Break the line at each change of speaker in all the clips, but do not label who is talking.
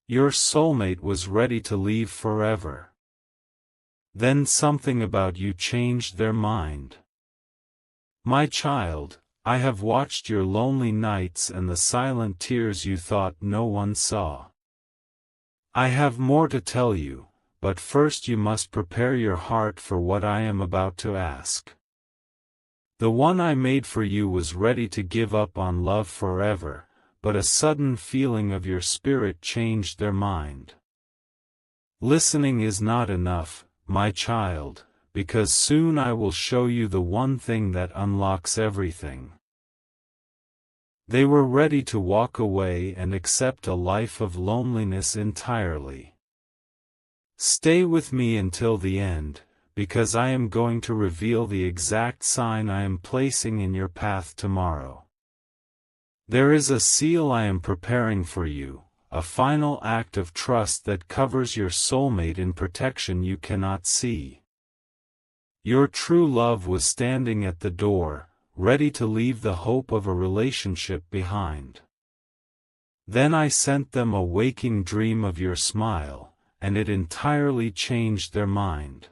Your soulmate was ready to leave forever. Then something about you changed their mind. My child, I have watched your lonely nights and the silent tears you thought no one saw. I have more to tell you, but first you must prepare your heart for what I am about to ask. The one I made for you was ready to give up on love forever, but a sudden feeling of your spirit changed their mind. Listening is not enough, my child, because soon I will show you the one thing that unlocks everything. They were ready to walk away and accept a life of loneliness entirely. Stay with me until the end, because I am going to reveal the exact sign I am placing in your path tomorrow. There is a seal I am preparing for you, a final act of trust that covers your soulmate in protection you cannot see. Your true love was standing at the door, ready to leave the hope of a relationship behind. Then I sent them a waking dream of your smile, and it entirely changed their mind.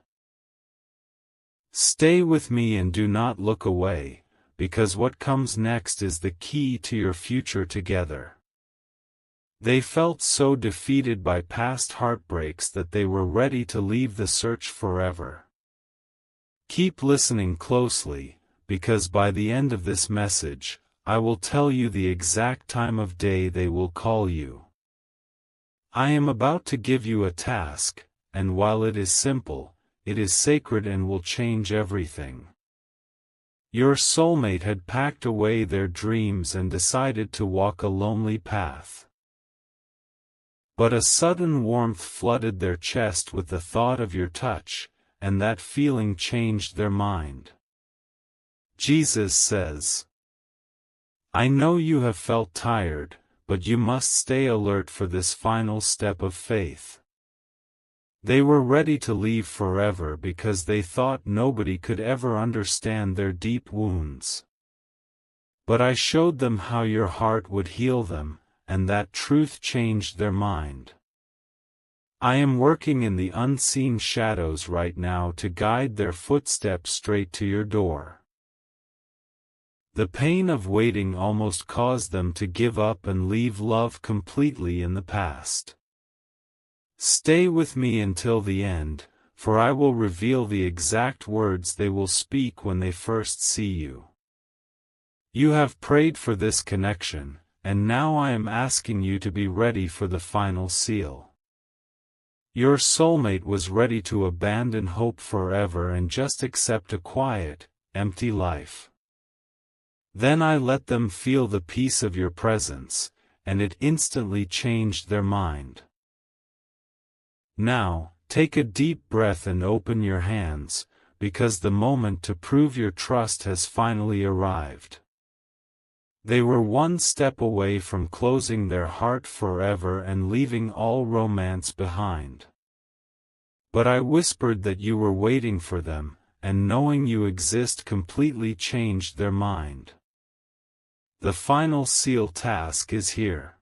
Stay with me and do not look away, because what comes next is the key to your future together. They felt so defeated by past heartbreaks that they were ready to leave the search forever. Keep listening closely, because by the end of this message, I will tell you the exact time of day they will call you. I am about to give you a task, and while it is simple, it is sacred and will change everything. Your soulmate had packed away their dreams and decided to walk a lonely path. But a sudden warmth flooded their chest with the thought of your touch, and that feeling changed their mind. Jesus says, I know you have felt tired, but you must stay alert for this final step of faith. They were ready to leave forever because they thought nobody could ever understand their deep wounds. But I showed them how your heart would heal them, and that truth changed their mind. I am working in the unseen shadows right now to guide their footsteps straight to your door. The pain of waiting almost caused them to give up and leave love completely in the past. Stay with me until the end, for I will reveal the exact words they will speak when they first see you. You have prayed for this connection, and now I am asking you to be ready for the final seal. Your soulmate was ready to abandon hope forever and just accept a quiet, empty life. Then I let them feel the peace of your presence, and it instantly changed their mind. Now, take a deep breath and open your hands, because the moment to prove your trust has finally arrived. They were one step away from closing their heart forever and leaving all romance behind. But I whispered that you were waiting for them, and knowing you exist completely changed their mind. The final seal task is here.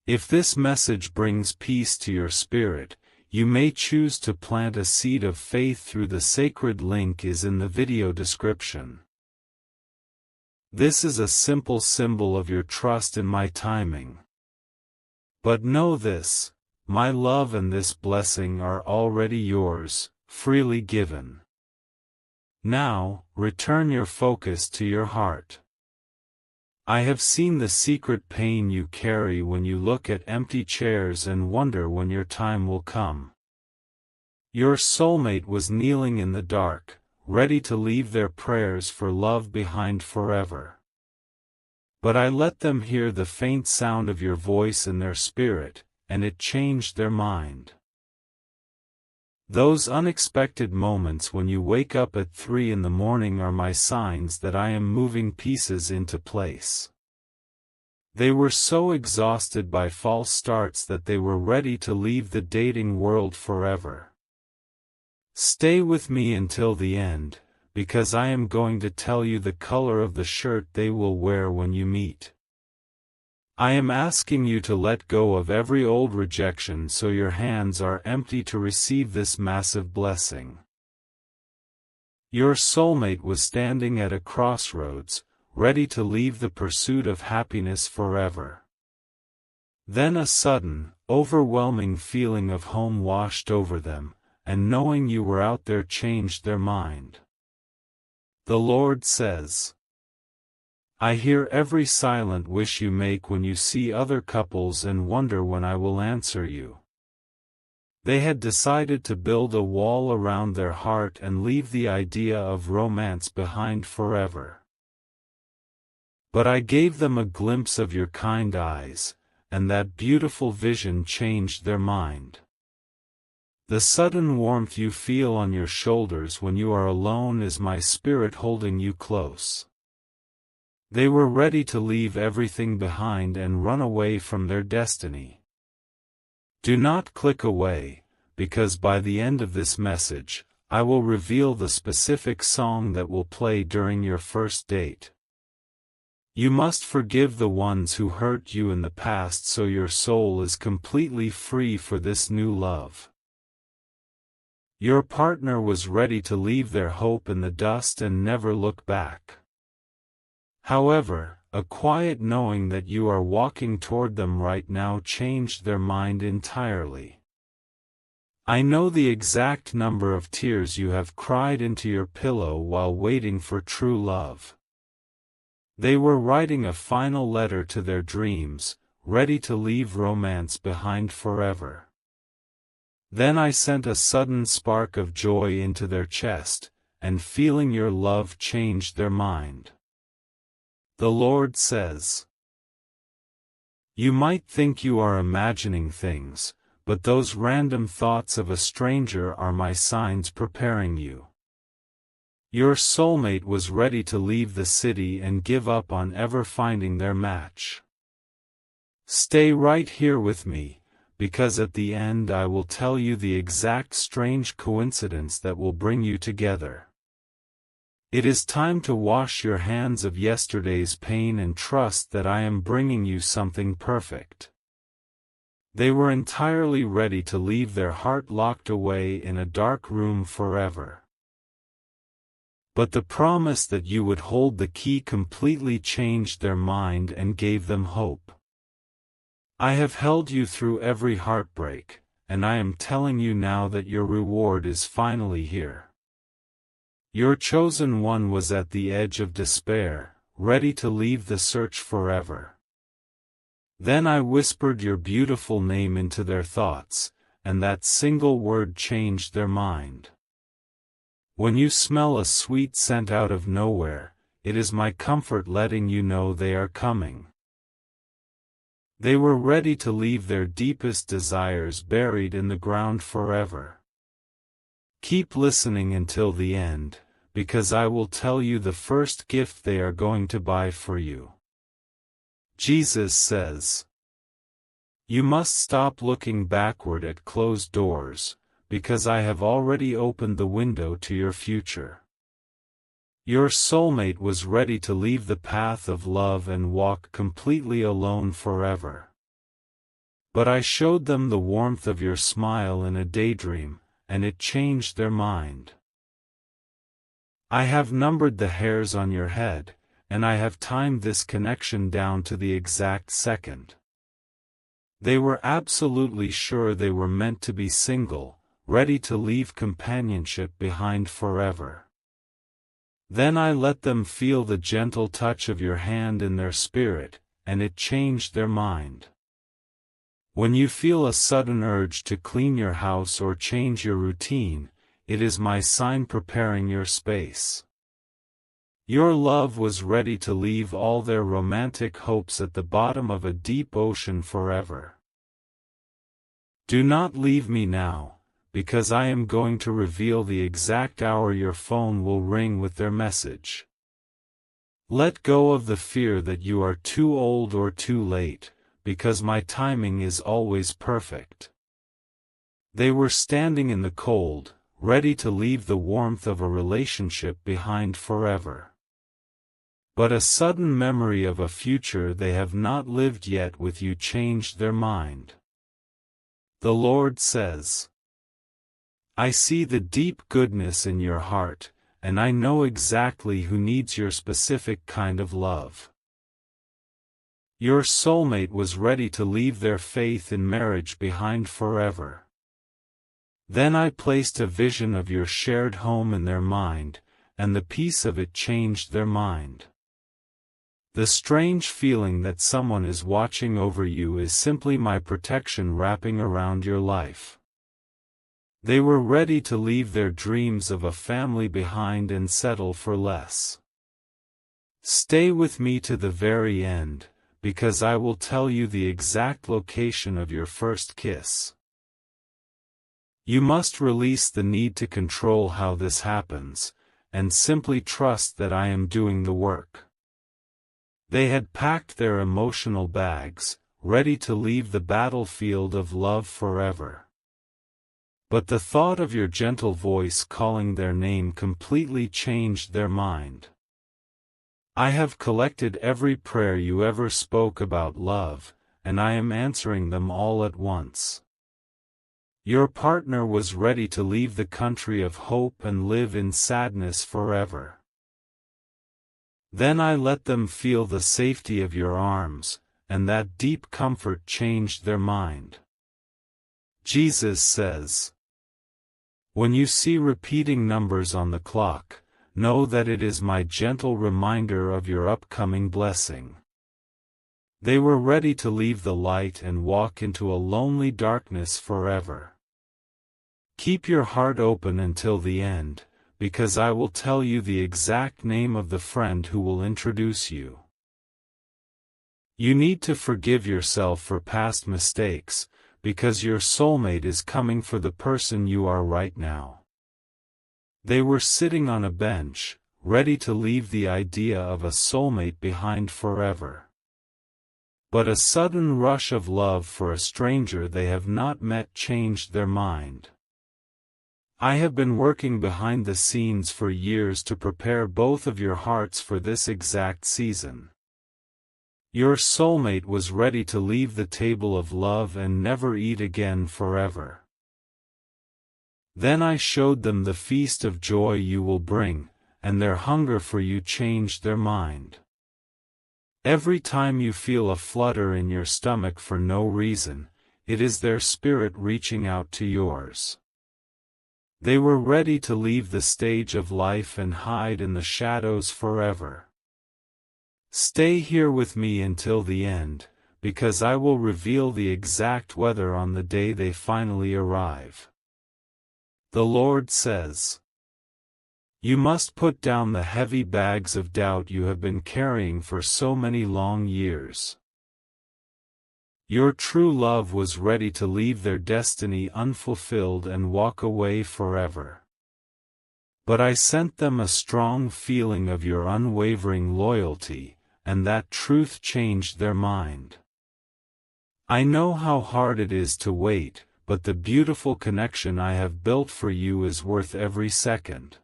If this message brings peace to your spirit, you may choose to plant a seed of faith through the sacred link is in the video description. This is a simple symbol of your trust in my timing. But know this, my love and this blessing are already yours, freely given. Now, return your focus to your heart. I have seen the secret pain you carry when you look at empty chairs and wonder when your time will come. Your soulmate was kneeling in the dark, ready to leave their prayers for love behind forever. But I let them hear the faint sound of your voice in their spirit, and it changed their mind. Those unexpected moments when you wake up at 3 in the morning are my signs that I am moving pieces into place. They were so exhausted by false starts that they were ready to leave the dating world forever. Stay with me until the end, because I am going to tell you the color of the shirt they will wear when you meet. I am asking you to let go of every old rejection so your hands are empty to receive this massive blessing. Your soulmate was standing at a crossroads, ready to leave the pursuit of happiness forever. Then a sudden, overwhelming feeling of home washed over them, and knowing you were out there changed their mind. The Lord says, I hear every silent wish you make when you see other couples and wonder when I will answer you. They had decided to build a wall around their heart and leave the idea of romance behind forever. But I gave them a glimpse of your kind eyes, and that beautiful vision changed their mind. The sudden warmth you feel on your shoulders when you are alone is my spirit holding you close. They were ready to leave everything behind and run away from their destiny. Do not click away, because by the end of this message, I will reveal the specific song that will play during your first date. You must forgive the ones who hurt you in the past so your soul is completely free for this new love. Your partner was ready to leave their hope in the dust and never look back. However, a quiet knowing that you are walking toward them right now changed their mind entirely. I know the exact number of tears you have cried into your pillow while waiting for true love. They were writing a final letter to their dreams, ready to leave romance behind forever. Then I sent a sudden spark of joy into their chest, and feeling your love changed their mind. The Lord says, you might think you are imagining things, but those random thoughts of a stranger are my signs preparing you. Your soulmate was ready to leave the city and give up on ever finding their match. Stay right here with me, because at the end I will tell you the exact strange coincidence that will bring you together. It is time to wash your hands of yesterday's pain and trust that I am bringing you something perfect. They were entirely ready to leave their heart locked away in a dark room forever. But the promise that you would hold the key completely changed their mind and gave them hope. I have held you through every heartbreak, and I am telling you now that your reward is finally here. Your chosen one was at the edge of despair, ready to leave the search forever. Then I whispered your beautiful name into their thoughts, and that single word changed their mind. When you smell a sweet scent out of nowhere, it is my comfort letting you know they are coming. They were ready to leave their deepest desires buried in the ground forever. Keep listening until the end, because I will tell you the first gift they are going to buy for you. Jesus says, you must stop looking backward at closed doors, because I have already opened the window to your future. Your soulmate was ready to leave the path of love and walk completely alone forever. But I showed them the warmth of your smile in a daydream, and it changed their mind. I have numbered the hairs on your head, and I have timed this connection down to the exact second. They were absolutely sure they were meant to be single, ready to leave companionship behind forever. Then I let them feel the gentle touch of your hand in their spirit, and it changed their mind. When you feel a sudden urge to clean your house or change your routine, it is my sign preparing your space. Your love was ready to leave all their romantic hopes at the bottom of a deep ocean forever. Do not leave me now, because I am going to reveal the exact hour your phone will ring with their message. Let go of the fear that you are too old or too late, because my timing is always perfect. They were standing in the cold, ready to leave the warmth of a relationship behind forever. But a sudden memory of a future they have not lived yet with you changed their mind. The Lord says, I see the deep goodness in your heart, and I know exactly who needs your specific kind of love. Your soulmate was ready to leave their faith in marriage behind forever. Then I placed a vision of your shared home in their mind, and the peace of it changed their mind. The strange feeling that someone is watching over you is simply my protection wrapping around your life. They were ready to leave their dreams of a family behind and settle for less. Stay with me to the very end, because I will tell you the exact location of your first kiss. You must release the need to control how this happens, and simply trust that I am doing the work. They had packed their emotional bags, ready to leave the battlefield of love forever. But the thought of your gentle voice calling their name completely changed their mind. I have collected every prayer you ever spoke about love, and I am answering them all at once. Your partner was ready to leave the country of hope and live in sadness forever. Then I let them feel the safety of your arms, and that deep comfort changed their mind. Jesus says, when you see repeating numbers on the clock, know that it is my gentle reminder of your upcoming blessing. They were ready to leave the light and walk into a lonely darkness forever. Keep your heart open until the end, because I will tell you the exact name of the friend who will introduce you. You need to forgive yourself for past mistakes, because your soulmate is coming for the person you are right now. They were sitting on a bench, ready to leave the idea of a soulmate behind forever. But a sudden rush of love for a stranger they have not met changed their mind. I have been working behind the scenes for years to prepare both of your hearts for this exact season. Your soulmate was ready to leave the table of love and never eat again forever. Then I showed them the feast of joy you will bring, and their hunger for you changed their mind. Every time you feel a flutter in your stomach for no reason, it is their spirit reaching out to yours. They were ready to leave the stage of life and hide in the shadows forever. Stay here with me until the end, because I will reveal the exact weather on the day they finally arrive. The Lord says, you must put down the heavy bags of doubt you have been carrying for so many long years. Your true love was ready to leave their destiny unfulfilled and walk away forever. But I sent them a strong feeling of your unwavering loyalty, and that truth changed their mind. I know how hard it is to wait, but the beautiful connection I have built for you is worth every second.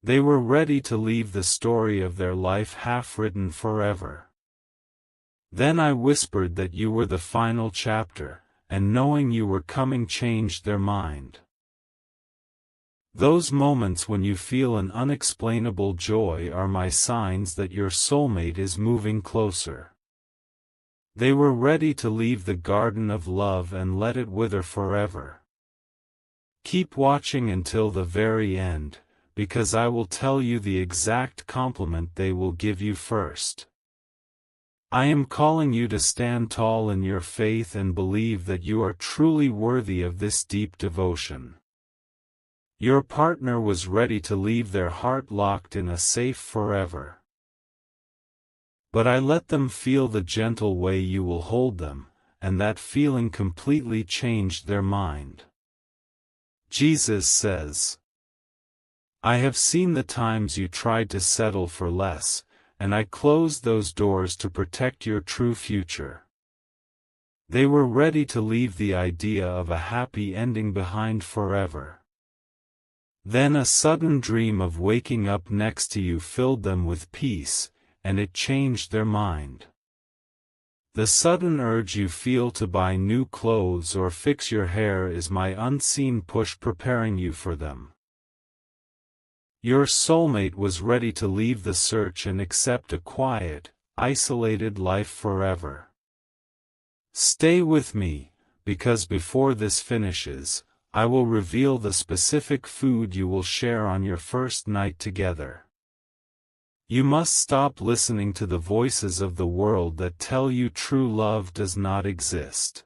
They were ready to leave the story of their life half-written forever. Then I whispered that you were the final chapter, and knowing you were coming changed their mind. Those moments when you feel an unexplainable joy are my signs that your soulmate is moving closer. They were ready to leave the garden of love and let it wither forever. Keep watching until the very end, because I will tell you the exact compliment they will give you first. I am calling you to stand tall in your faith and believe that you are truly worthy of this deep devotion. Your partner was ready to leave their heart locked in a safe forever. But I let them feel the gentle way you will hold them, and that feeling completely changed their mind. Jesus says, I have seen the times you tried to settle for less, and I closed those doors to protect your true future. They were ready to leave the idea of a happy ending behind forever. Then a sudden dream of waking up next to you filled them with peace, and it changed their mind. The sudden urge you feel to buy new clothes or fix your hair is my unseen push preparing you for them. Your soulmate was ready to leave the search and accept a quiet, isolated life forever. Stay with me, because before this finishes, I will reveal the specific food you will share on your first night together. You must stop listening to the voices of the world that tell you true love does not exist.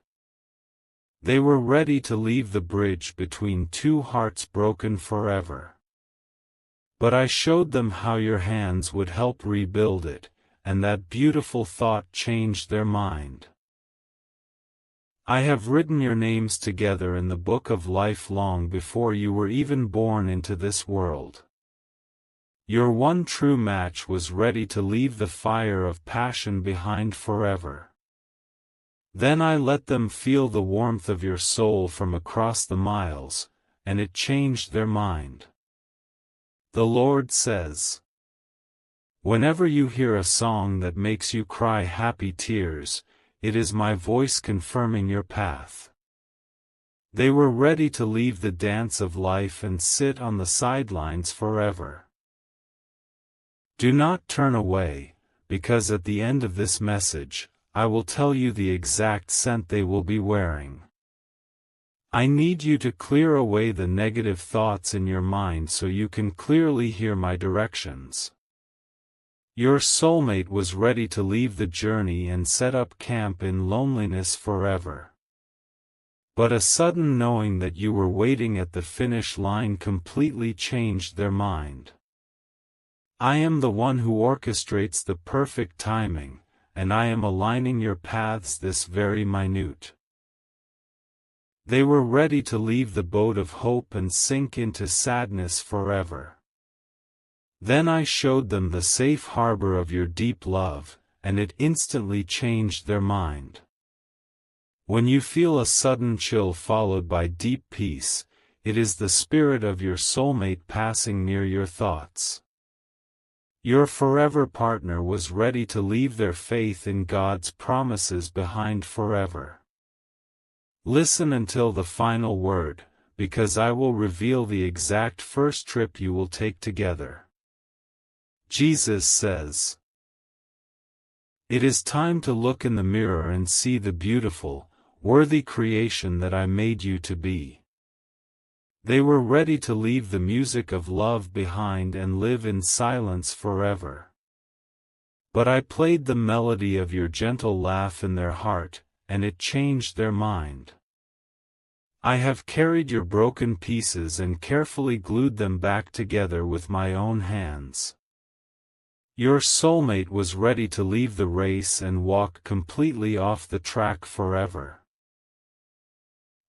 They were ready to leave the bridge between two hearts broken forever. But I showed them how your hands would help rebuild it, and that beautiful thought changed their mind. I have written your names together in the book of life long before you were even born into this world. Your one true match was ready to leave the fire of passion behind forever. Then I let them feel the warmth of your soul from across the miles, and it changed their mind. The Lord says, "Whenever you hear a song that makes you cry happy tears, it is my voice confirming your path." They were ready to leave the dance of life and sit on the sidelines forever. Do not turn away, because at the end of this message, I will tell you the exact scent they will be wearing. I need you to clear away the negative thoughts in your mind so you can clearly hear my directions. Your soulmate was ready to leave the journey and set up camp in loneliness forever. But a sudden knowing that you were waiting at the finish line completely changed their mind. I am the one who orchestrates the perfect timing, and I am aligning your paths this very minute. They were ready to leave the boat of hope and sink into sadness forever. Then I showed them the safe harbor of your deep love, and it instantly changed their mind. When you feel a sudden chill followed by deep peace, it is the spirit of your soulmate passing near your thoughts. Your forever partner was ready to leave their faith in God's promises behind forever. Listen until the final word, because I will reveal the exact first trip you will take together. Jesus says, "It is time to look in the mirror and see the beautiful, worthy creation that I made you to be." They were ready to leave the music of love behind and live in silence forever. But I played the melody of your gentle laugh in their heart, and it changed their mind. I have carried your broken pieces and carefully glued them back together with my own hands. Your soulmate was ready to leave the race and walk completely off the track forever.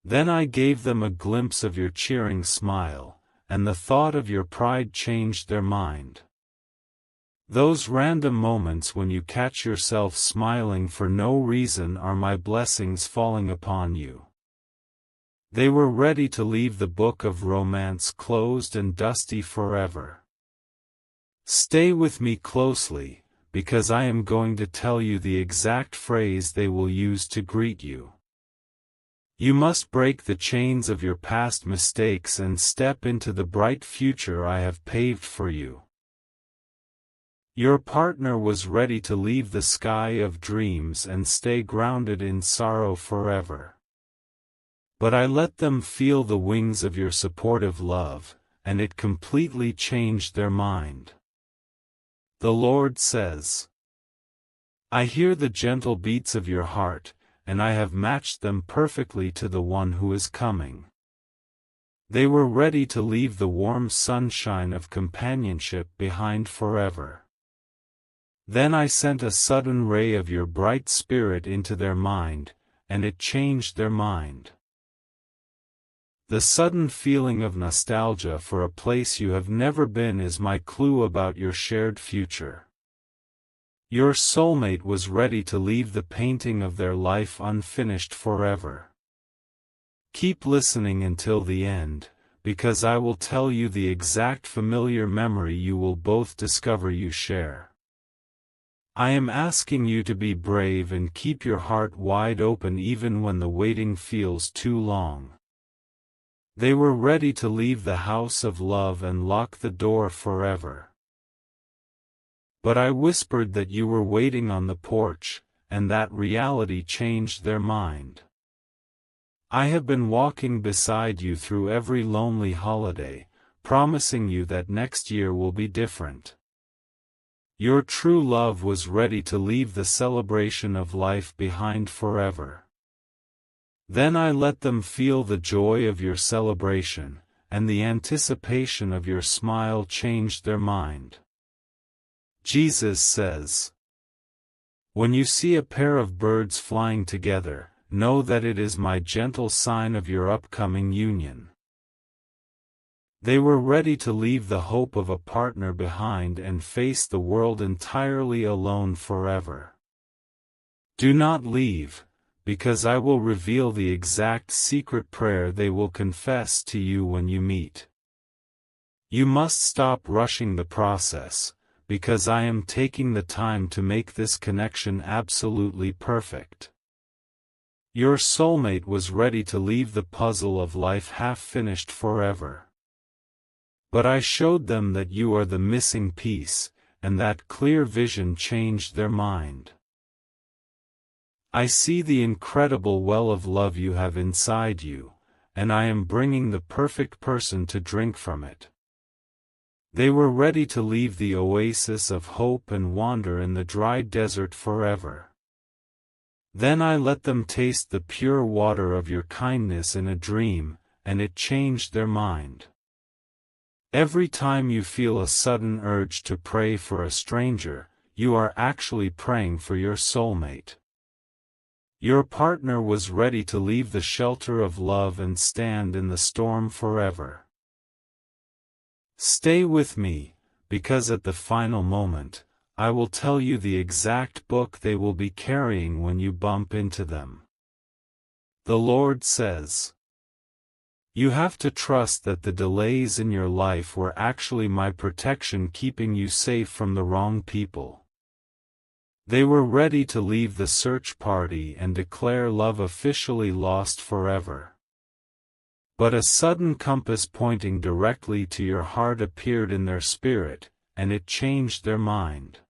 Then I gave them a glimpse of your cheering smile, and the thought of your pride changed their mind. Those random moments when you catch yourself smiling for no reason are my blessings falling upon you. They were ready to leave the book of romance closed and dusty forever. Stay with me closely, because I am going to tell you the exact phrase they will use to greet you. You must break the chains of your past mistakes and step into the bright future I have paved for you. Your partner was ready to leave the sky of dreams and stay grounded in sorrow forever. But I let them feel the wings of your supportive love, and it completely changed their mind. The Lord says, "I hear the gentle beats of your heart, and I have matched them perfectly to the one who is coming." They were ready to leave the warm sunshine of companionship behind forever. Then I sent a sudden ray of your bright spirit into their mind, and it changed their mind. The sudden feeling of nostalgia for a place you have never been is my clue about your shared future. Your soulmate was ready to leave the painting of their life unfinished forever. Keep listening until the end, because I will tell you the exact familiar memory you will both discover you share. I am asking you to be brave and keep your heart wide open even when the waiting feels too long. They were ready to leave the house of love and lock the door forever. But I whispered that you were waiting on the porch, and that reality changed their mind. I have been walking beside you through every lonely holiday, promising you that next year will be different. Your true love was ready to leave the celebration of life behind forever. Then I let them feel the joy of your celebration, and the anticipation of your smile changed their mind. Jesus says, "When you see a pair of birds flying together, know that it is my gentle sign of your upcoming union." They were ready to leave the hope of a partner behind and face the world entirely alone forever. Do not leave, because I will reveal the exact secret prayer they will confess to you when you meet. You must stop rushing the process, because I am taking the time to make this connection absolutely perfect. Your soulmate was ready to leave the puzzle of life half-finished forever. But I showed them that you are the missing piece, and that clear vision changed their mind. I see the incredible well of love you have inside you, and I am bringing the perfect person to drink from it. They were ready to leave the oasis of hope and wander in the dry desert forever. Then I let them taste the pure water of your kindness in a dream, and it changed their mind. Every time you feel a sudden urge to pray for a stranger, you are actually praying for your soulmate. Your partner was ready to leave the shelter of love and stand in the storm forever. Stay with me, because at the final moment, I will tell you the exact book they will be carrying when you bump into them. The Lord says, "You have to trust that the delays in your life were actually my protection keeping you safe from the wrong people." They were ready to leave the search party and declare love officially lost forever. But a sudden compass pointing directly to your heart appeared in their spirit, and it changed their mind.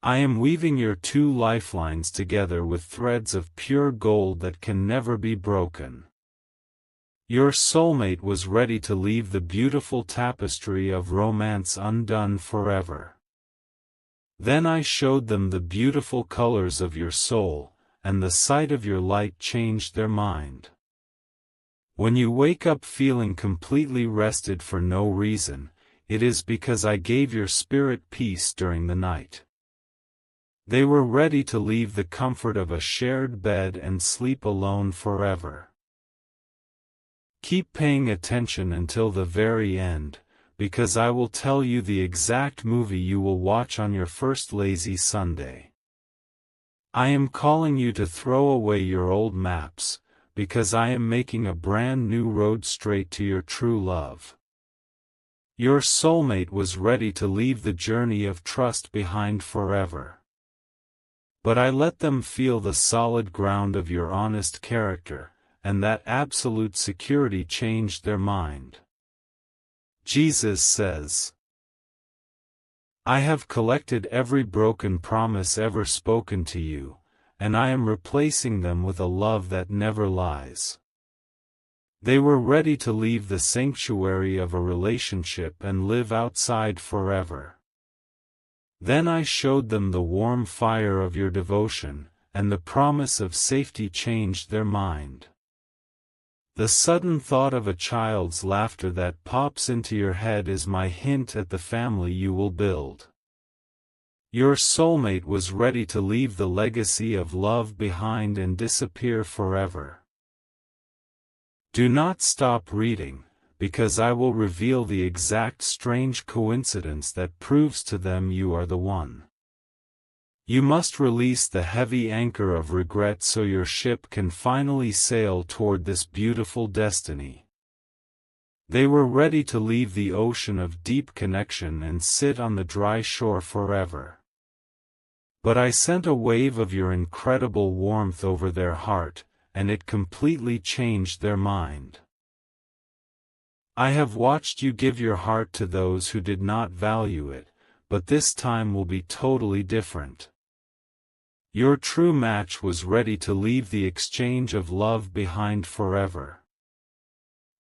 I am weaving your two lifelines together with threads of pure gold that can never be broken. Your soulmate was ready to leave the beautiful tapestry of romance undone forever. Then I showed them the beautiful colors of your soul, and the sight of your light changed their mind. When you wake up feeling completely rested for no reason, it is because I gave your spirit peace during the night. They were ready to leave the comfort of a shared bed and sleep alone forever. Keep paying attention until the very end, because I will tell you the exact movie you will watch on your first lazy Sunday. I am calling you to throw away your old maps, because I am making a brand new road straight to your true love. Your soulmate was ready to leave the journey of trust behind forever. But I let them feel the solid ground of your honest character, and that absolute security changed their mind. Jesus says, "I have collected every broken promise ever spoken to you, and I am replacing them with a love that never lies." They were ready to leave the sanctuary of a relationship and live outside forever. Then I showed them the warm fire of your devotion, and the promise of safety changed their mind. The sudden thought of a child's laughter that pops into your head is my hint at the family you will build. Your soulmate was ready to leave the legacy of love behind and disappear forever. Do not stop reading, because I will reveal the exact strange coincidence that proves to them you are the one. You must release the heavy anchor of regret so your ship can finally sail toward this beautiful destiny. They were ready to leave the ocean of deep connection and sit on the dry shore forever. But I sent a wave of your incredible warmth over their heart, and it completely changed their mind. I have watched you give your heart to those who did not value it, but this time will be totally different. Your true match was ready to leave the exchange of love behind forever.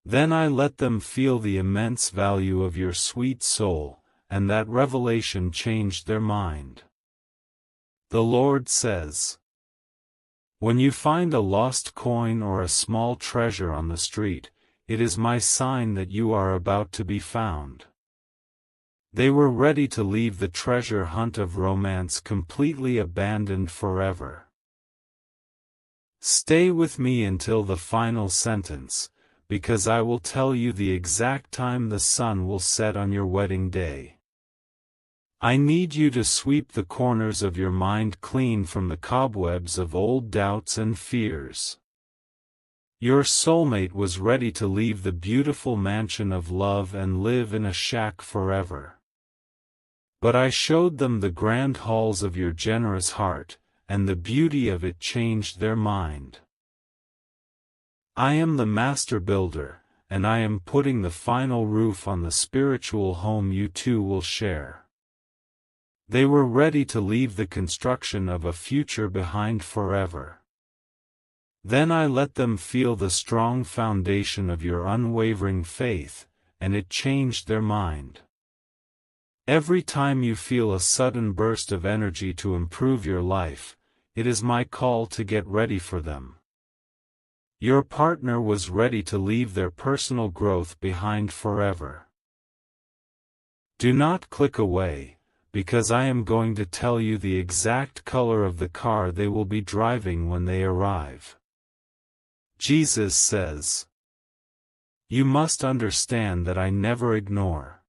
Then I let them feel the immense value of your sweet soul, and that revelation changed their mind. The Lord says, when you find a lost coin or a small treasure on the street, it is my sign that you are about to be found. They were ready to leave the treasure hunt of romance completely abandoned forever. Stay with me until the final sentence, because I will tell you the exact time the sun will set on your wedding day. I need you to sweep the corners of your mind clean from the cobwebs of old doubts and fears. Your soulmate was ready to leave the beautiful mansion of love and live in a shack forever. But I showed them the grand halls of your generous heart, and the beauty of it changed their mind. I am the master builder, and I am putting the final roof on the spiritual home you two will share. They were ready to leave the construction of a future behind forever. Then I let them feel the strong foundation of your unwavering faith, and it changed their mind. Every time you feel a sudden burst of energy to improve your life, it is my call to get ready for them. Your partner was ready to leave their personal growth behind forever. Do not click away, because I am going to tell you the exact color of the car they will be driving when they arrive. Jesus says, you must understand that I never ignore.